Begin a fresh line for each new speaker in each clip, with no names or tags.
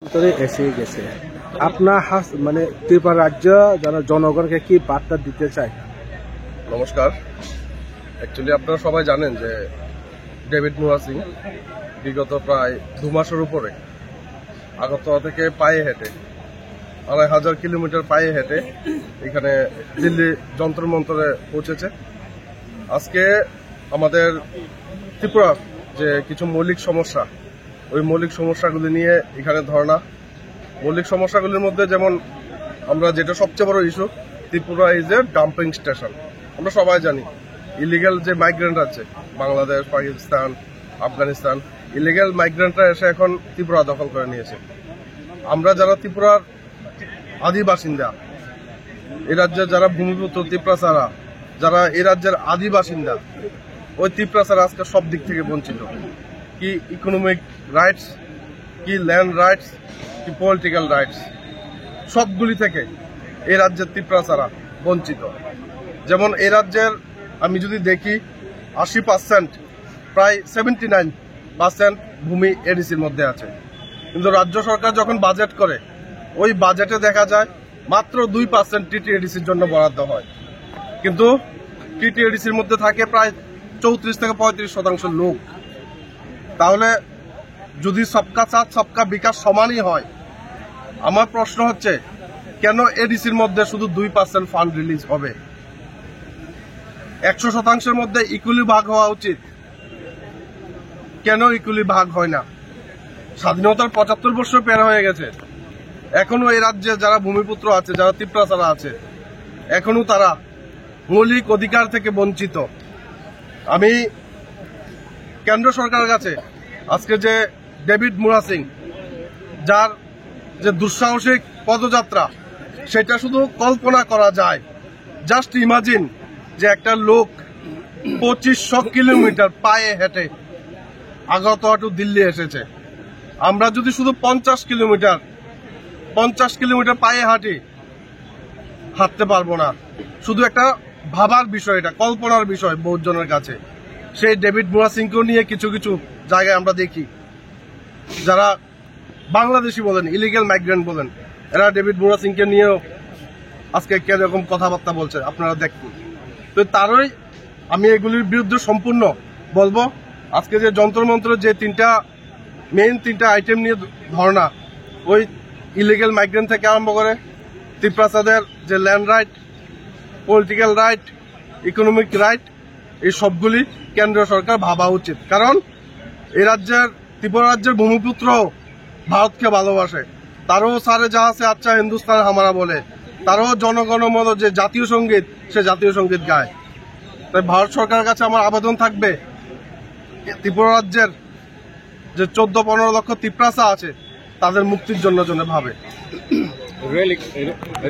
ভিতরে এসে গেছে। আপনার মানে ত্রিপুরা রাজ্য জনগণকে কি বার্তা দিতে চায়?
নমস্কার। অ্যাকচুয়ালি আপনারা সবাই জানেন যে ডেভিড মুরা সিং বিগত প্রায় 2 মাসের উপরে আগরতলা থেকে পায়ে হেঁটে 2500 কিলোমিটার পায়ে হেঁটে এখানে দিল্লি যন্ত্র মন্ত্রে পৌঁছেছে। আজকে আমাদের ত্রিপুরার যে কিছু মৌলিক সমস্যা, ওই মৌলিক সমস্যাগুলি নিয়ে এখানে ধর্ণা। মৌলিক সমস্যাগুলির মধ্যে যেমন আমরা যেটা সবচেয়ে বড় issue, Tripura is a dumping station. আমরা সবাই জানি ইলিগাল যে মাইগ্রেন্ট আছে বাংলাদেশ, পাকিস্তান, আফগানিস্তান, ইলিগাল মাইগ্রেন্টরা এসে এখন ত্রিপুরা দখল করে নিয়েছে। আমরা যারা ত্রিপুরার আদি বাসিন্দা, এই রাজ্যের যারা ভূমিপুত্র ত্রিপুরা, যারা এই রাজ্যের আদি বাসিন্দা, ওই ত্রিপুরা আজকে সব দিক থেকে বঞ্চিত। কি ইকোনমিক রাইটস, কি ল্যান্ড রাইটস, কি পলিটিক্যাল রাইটস, সবগুলি থেকে এই রাজ্যের ত্রিপুরা বঞ্চিত। যেমন এই রাজ্যের আমি যদি দেখি 80%, প্রায় 79% ভূমি এডিসির মধ্যে আছে। কিন্তু রাজ্য সরকার যখন বাজেট করে, ওই বাজেটে দেখা যায় মাত্র 2% টিটিএডিসির জন্য বরাদ্দ হয়। কিন্তু টিটিএডিসির মধ্যে থাকে প্রায় 34 থেকে 35% লোক। তাহলে যদি সবকা সাথ সবকা বিকাশ সমানই হয়, আমার প্রশ্ন হচ্ছে কেন এডিসির মধ্যে শুধু 2% ফান্ড রিলিজ হবে? 100%-এর মধ্যে ইকুয়ালি ভাগ হওয়া উচিত। কেন ইকুয়ালি ভাগ হয় না? স্বাধীনতার 75 বছর পের হয়ে গেছে, এখনো এই রাজ্যে যারা ভূমিপুত্র আছে, যারা ত্রিপুরা আছে, এখনো তারা মৌলিক অধিকার থেকে বঞ্চিত। আমি কেন্দ্র সরকারের কাছে আজকে যে ডেভিড মুরা সিং, যার যে দুঃসাহসিক পদযাত্রা, সেটা শুধু কল্পনা করা যায়। জাস্ট ইমাজিন যে একটা লোক 2500 কিলোমিটার পায়ে হেঁটে আগরতলা টু দিল্লি এসেছে। আমরা যদি শুধু 50 কিলোমিটার পায়ে হাঁটতে পারবো না। শুধু একটা ভাবার বিষয়, এটা কল্পনার বিষয় বহুজনের কাছে। সেই ডেভিড মুরা সিংকেও নিয়ে কিছু কিছু জায়গায় আমরা দেখি যারা বাংলাদেশি বলেন, ইলিগাল মাইগ্রেন্ট বলেন, এরা ডেভিড মুরা সিংকে নিয়েও আজকে কিরকম কথাবার্তা বলছে আপনারা দেখুন। তো তারই আমি এগুলির বিরুদ্ধে সম্পূর্ণ বলবো। আজকে যে যন্ত্রমন্ত্র যে মেইন তিনটা আইটেম নিয়ে ধর্ণা, ওই ইলিগাল মাইগ্রেন্ট থেকে আরম্ভ করে ত্রিপুরাদের যে land right, political right, economic right, এই সবগুলি কেন্দ্রীয় সরকার ভাবা উচিত। কারণ এই রাজ্যের ত্রিপুরা রাজ্যের ভূমিপুত্র ভারতকে ভালোবাসে। তারও সারে যাহা সে আচ্ছা হিন্দুস্তান হামারা বলে, তারও জনগণমন যে জাতীয় সঙ্গীত, সে জাতীয় সঙ্গীত গায়। তাই ভারত সরকারের কাছে আমার আবেদন থাকবে, ত্রিপুরা রাজ্যের যে 14-15 লক্ষ ত্রিপুরা আছে, তাদের মুক্তির জন্য ভাবে।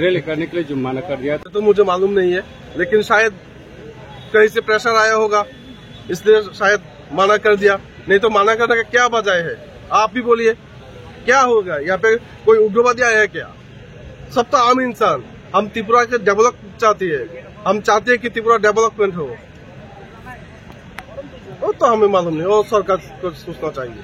रैली करने के लिए जो मना कर दिया
तो मुझे मालूम नहीं है, लेकिन शायद कहीं से प्रेशर आया होगा, इसलिए शायद मना कर दिया। नहीं तो मना करने का क्या वजह है? आप ही बोलिए, क्या होगा? यहाँ पे कोई उग्रवादी आया है क्या? सब तो आम इंसान। हम त्रिपुरा के डेवलप चाहते हैं, हम चाहते हैं कि त्रिपुरा डेवलपमेंट हो। वो तो हमें मालूम नहीं, वो सरकार को सोचना चाहिए।